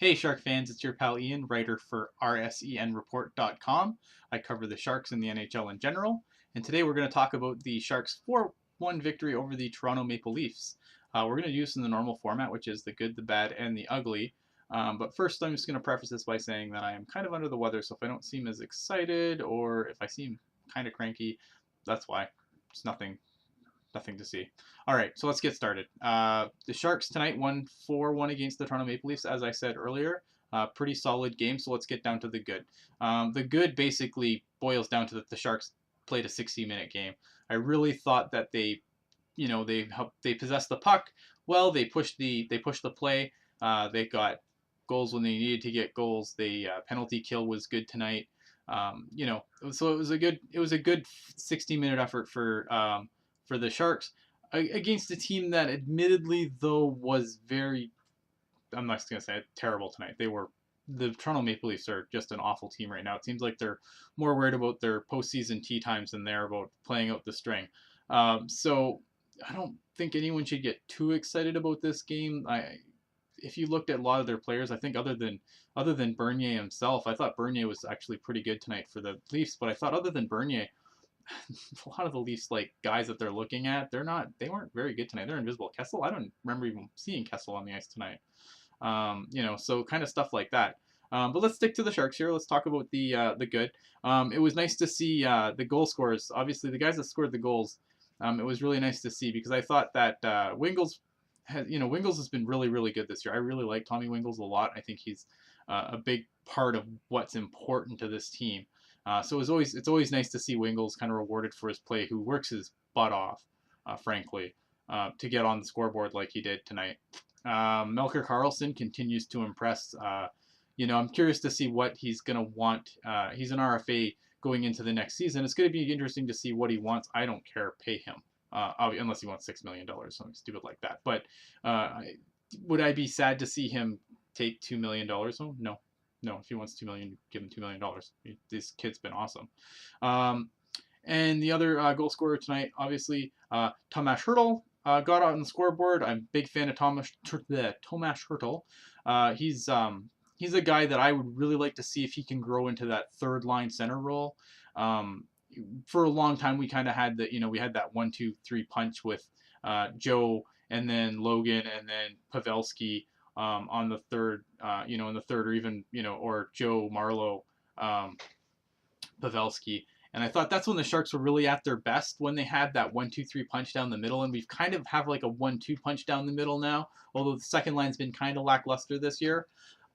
Hey Shark fans, it's your pal Ian, writer for RSENreport.com. I cover the Sharks and the NHL in general, and today we're going to talk about the Sharks' 4-1 victory over the Toronto Maple Leafs. We're going to use in the normal format, which is the good, the bad, and the ugly. But first, I'm just going to preface this by saying that I am kind of under the weather, so if I don't seem as excited or if I seem kind of cranky, that's why. It's nothing to see. All right, so let's get started. The Sharks tonight won 4-1 against the Toronto Maple Leafs, as I said earlier. Pretty solid game, so let's get down to the good. The good basically boils down to that the Sharks played a 60-minute game. I really thought that they possessed the puck well. They pushed the play. They got goals when they needed to get goals. The penalty kill was good tonight. So it was a good 60-minute effort for the Sharks against a team that admittedly though was very, I'm not going to say terrible tonight. The Toronto Maple Leafs are just an awful team right now. It seems like they're more worried about their postseason tee times than they're about playing out the string. So I don't think anyone should get too excited about this game. If you looked at a lot of their players, I think other than Bernier himself, I thought Bernier was actually pretty good tonight for the Leafs. But I thought other than Bernier, a lot of the Leafs guys that they're looking at, they weren't very good tonight. They're invisible. Kessel, I don't remember even seeing Kessel on the ice tonight. So kind of stuff like that. But let's stick to the Sharks here. Let's talk about the good. It was nice to see the goal scorers. Obviously, the guys that scored the goals. It was really nice to see because I thought that Wingels has been really, really good this year. I really like Tommy Wingels a lot. I think he's a big part of what's important to this team. So it's always nice to see Wingels kind of rewarded for his play, who works his butt off, frankly, to get on the scoreboard like he did tonight. Melker Karlsson continues to impress. I'm curious to see what he's going to want. He's an RFA going into the next season. It's going to be interesting to see what he wants. I don't care. Pay him. Unless he wants $6 million, something stupid like that. But would I be sad to see him take $2 million? Oh, no. No, if he wants $2 million, give him $2 million. This kid's been awesome. And the other goal scorer tonight, obviously, Tomas Hertl got out on the scoreboard. I'm a big fan of Tomas Hertl. He's a guy that I would really like to see if he can grow into that third line center role. For a long time, we kind of had we had that 1-2-3 punch with Joe and then Logan and then Pavelski on the third, in the third, or even, or Joe, Marlowe, Pavelski. And I thought that's when the Sharks were really at their best, when they had that 1-2-3 punch down the middle. And we've kind of have like a 1-2 punch down the middle now, although the second line's been kind of lackluster this year.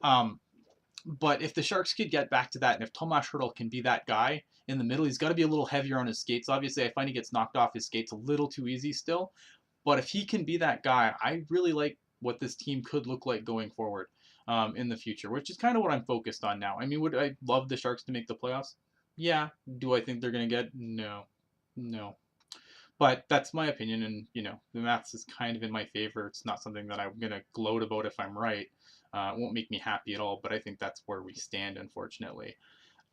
But if the Sharks could get back to that, and if Tomas Hertl can be that guy in the middle, he's got to be a little heavier on his skates. Obviously, I find he gets knocked off his skates a little too easy still. But if he can be that guy, I really like what this team could look like going forward in the future, which is kind of what I'm focused on now. I mean, would I love the Sharks to make the playoffs? Yeah. Do I think they're going to get? No. No. But that's my opinion, and, the maths is kind of in my favor. It's not something that I'm going to gloat about if I'm right. It won't make me happy at all, but I think that's where we stand, unfortunately.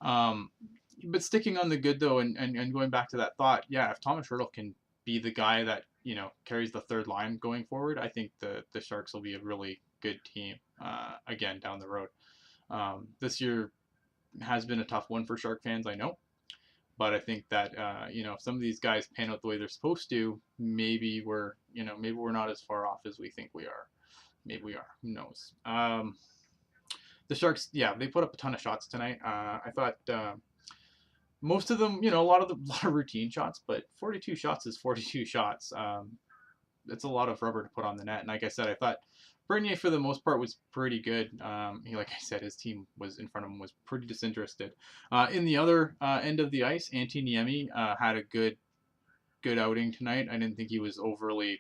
But sticking on the good, though, and going back to that thought, yeah, if Thomas Hertl can be the guy that, carries the third line going forward, I think the Sharks will be a really good team, again, down the road. This year has been a tough one for Shark fans, I know. But I think that, if some of these guys pan out the way they're supposed to, maybe we're not as far off as we think we are. Maybe we are. Who knows? The Sharks, yeah, they put up a ton of shots tonight. I thought most of them, a lot of routine shots, but 42 shots is 42 shots. It's a lot of rubber to put on the net. And like I said, I thought Bernier, for the most part, was pretty good. Like I said, his team was in front of him was pretty disinterested. In the other end of the ice, Antti Niemi had a good outing tonight. I didn't think he was overly,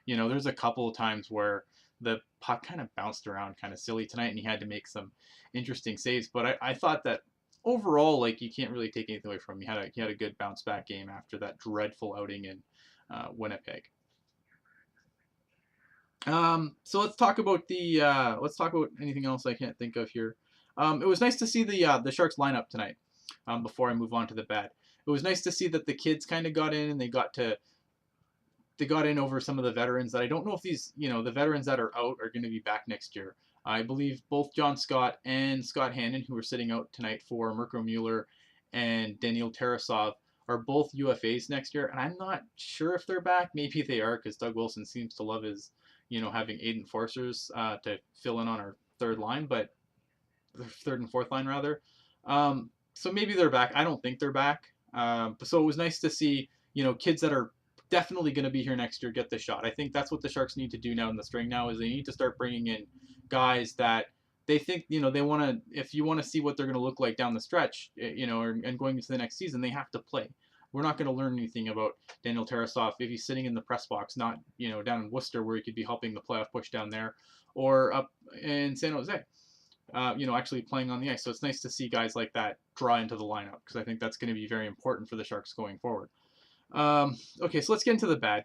there's a couple of times where the puck kind of bounced around kind of silly tonight, and he had to make some interesting saves. But I thought that overall, you can't really take anything away from him. He had a good bounce back game after that dreadful outing in Winnipeg. So let's talk about anything else I can't think of here. It was nice to see the Sharks lineup tonight. Before I move on to the bad, it was nice to see that the kids kind of got in and they got in over some of the veterans that I don't know if these, the veterans that are out are going to be back next year. I believe both John Scott and Scott Hannon, who are sitting out tonight for Mirko Mueller and Daniil Tarasov, are both UFAs next year, and I'm not sure if they're back. Maybe they are, because Doug Wilson seems to love his, having 8 enforcers to fill in on our third line, but third and fourth line rather. So maybe they're back. I don't think they're back. So it was nice to see, kids that are definitely going to be here next year get the shot. I think that's what the Sharks need to do now in the spring. Now is they need to start bringing in guys that they think, they want to. If you want to see what they're going to look like down the stretch, and going into the next season, they have to play. We're not going to learn anything about Daniil Tarasov if he's sitting in the press box, not down in Worcester where he could be helping the playoff push down there, or up in San Jose. Actually playing on the ice. So it's nice to see guys like that draw into the lineup, because I think that's going to be very important for the Sharks going forward. Okay, so let's get into the bad.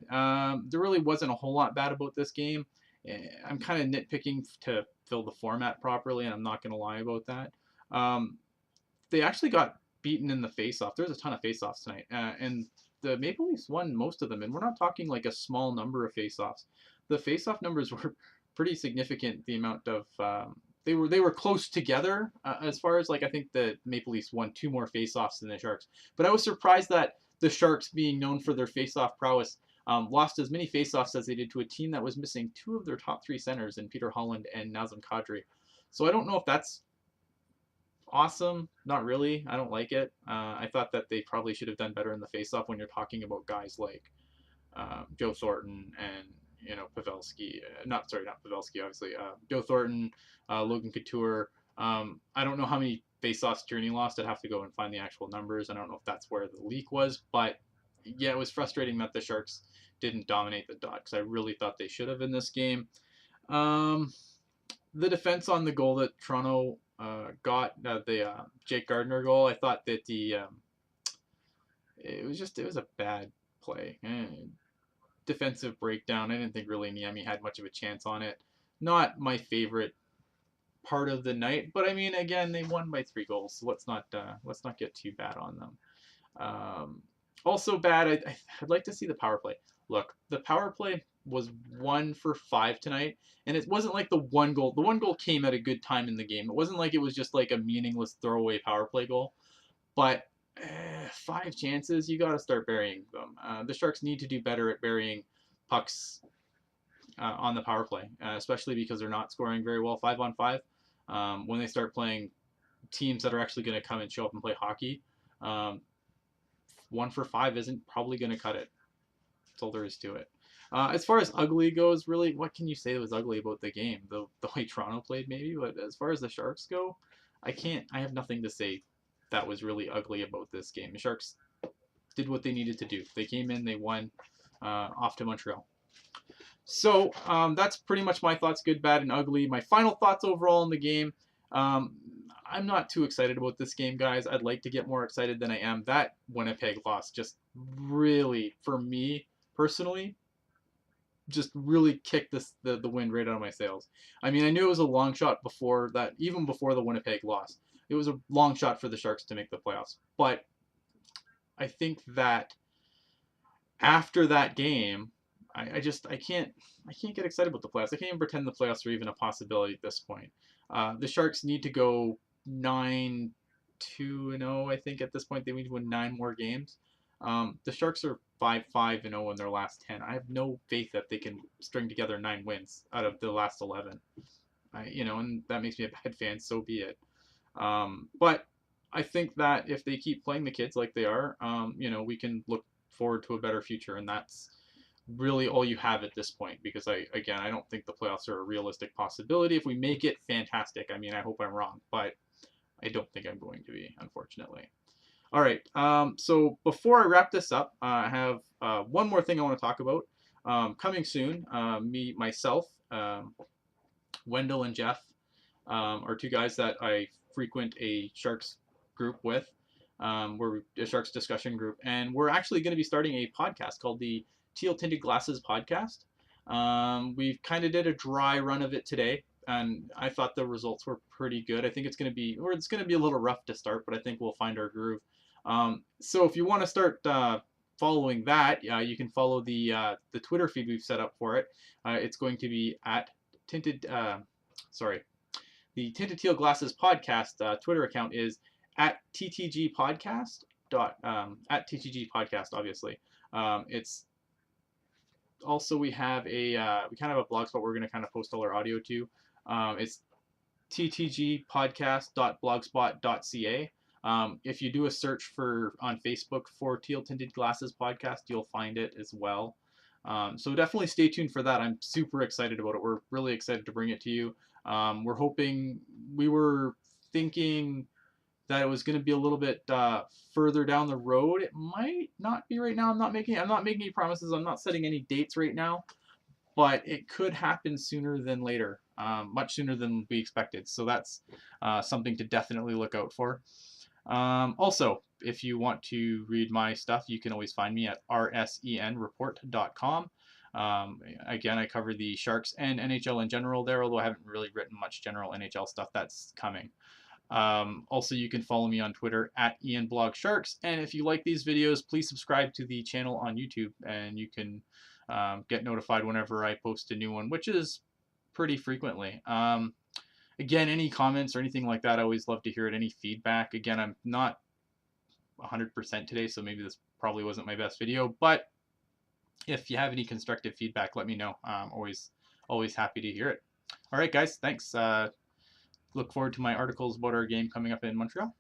There really wasn't a whole lot bad about this game. I'm kind of nitpicking to fill the format properly, and I'm not going to lie about that. They actually got beaten in the face-off. There's a ton of face-offs tonight, and the Maple Leafs won most of them, and we're not talking like a small number of face-offs. The face-off numbers were pretty significant, the amount of... They were close together as far as, I think the Maple Leafs won 2 more face-offs than the Sharks. But I was surprised that the Sharks, being known for their face-off prowess, lost as many face-offs as they did to a team that was missing 2 of their top 3 centers in Peter Holland and Nazem Kadri. So I don't know if that's awesome. Not really. I don't like it. I thought that they probably should have done better in the face-off when you're talking about guys like Joe Thornton and Pavelski. Not Pavelski, obviously. Joe Thornton, Logan Couture. I don't know how many face-offs Journey lost. I'd have to go and find the actual numbers. I don't know if that's where the leak was, but yeah, it was frustrating that the Sharks didn't dominate the dot, because I really thought they should have in this game. The defense on the goal that Toronto got, the Jake Gardner goal, I thought that it was a bad play. Defensive breakdown. I didn't think really Niemi had much of a chance on it. Not my favorite part of the night, but I mean, again, they won by 3 goals, so let's not get too bad on them. Also bad, I'd like to see the power play. Look, the power play was 1 for 5 tonight, and it wasn't like the one goal. The one goal came at a good time in the game. It wasn't like it was just like a meaningless throwaway power play goal, but 5 chances, you got to start burying them. The Sharks need to do better at burying pucks on the power play, especially because they're not scoring very well 5-on-5. When they start playing teams that are actually going to come and show up and play hockey, 1 for 5 isn't probably going to cut it. That's all there is to it. As far as ugly goes, really, what can you say that was ugly about the game? The way Toronto played, maybe, but as far as the Sharks go, I have nothing to say that was really ugly about this game. The Sharks did what they needed to do. They came in, they won, off to Montreal. So that's pretty much my thoughts, good, bad, and ugly. My final thoughts overall in the game. I'm not too excited about this game, guys. I'd like to get more excited than I am. That Winnipeg loss just really, for me personally, just really kicked the wind right out of my sails. I mean, I knew it was a long shot before that, even before the Winnipeg loss. It was a long shot for the Sharks to make the playoffs. But I think that after that game, I can't get excited about the playoffs. I can't even pretend the playoffs are even a possibility at this point. The Sharks need to go 9-2-0. I think at this point they need to win 9 more games. The Sharks are 5-5-0 in their last 10. I have no faith that they can string together 9 wins out of the last 11. And that makes me a bad fan. So be it. But I think that if they keep playing the kids like they are, we can look forward to a better future, and that's really all you have at this point, because I don't think the playoffs are a realistic possibility. If we make it, fantastic. I mean, I hope I'm wrong, but I don't think I'm going to be, unfortunately. All right, so before I wrap this up, I have one more thing I want to talk about. Coming soon, myself, Wendell and Jeff are 2 guys that I frequent a Sharks group with. We're a Sharks discussion group, and we're actually going to be starting a podcast called the Teal Tinted Glasses Podcast. We kind of did a dry run of it today, and I thought the results were pretty good. I think it's going to be a little rough to start, but I think we'll find our groove. So if you want to start following that, you can follow the Twitter feed we've set up for it. It's going to be at tinted. The Tinted Teal Glasses podcast Twitter account is at TTG Podcast. At TTG Podcast, obviously. It's also, we have we kind of have a blog spot we're going to kind of post all our audio to. It's ttgpodcast.blogspot.ca. If you do a search on Facebook for Teal Tinted Glasses Podcast, you'll find it as well. So definitely stay tuned for that. I'm super excited about it. We're really excited to bring it to you. We were thinking that it was going to be a little bit further down the road. It might not be right now. I'm not making any promises. I'm not setting any dates right now, but it could happen sooner than later, much sooner than we expected. So that's something to definitely look out for. Also, if you want to read my stuff, you can always find me at rsenreport.com. Again, I cover the Sharks and NHL in general there, although I haven't really written much general NHL stuff. That's coming. Also, you can follow me on Twitter at IanBlogSharks, and if you like these videos, please subscribe to the channel on YouTube, and you can get notified whenever I post a new one, which is pretty frequently. Again, any comments or anything like that, I always love to hear it. Any feedback. Again, I'm not 100% today, so maybe this probably wasn't my best video, but if you have any constructive feedback, let me know. I'm always happy to hear it. All right, guys, thanks. Look forward to my articles about our game coming up in Montreal.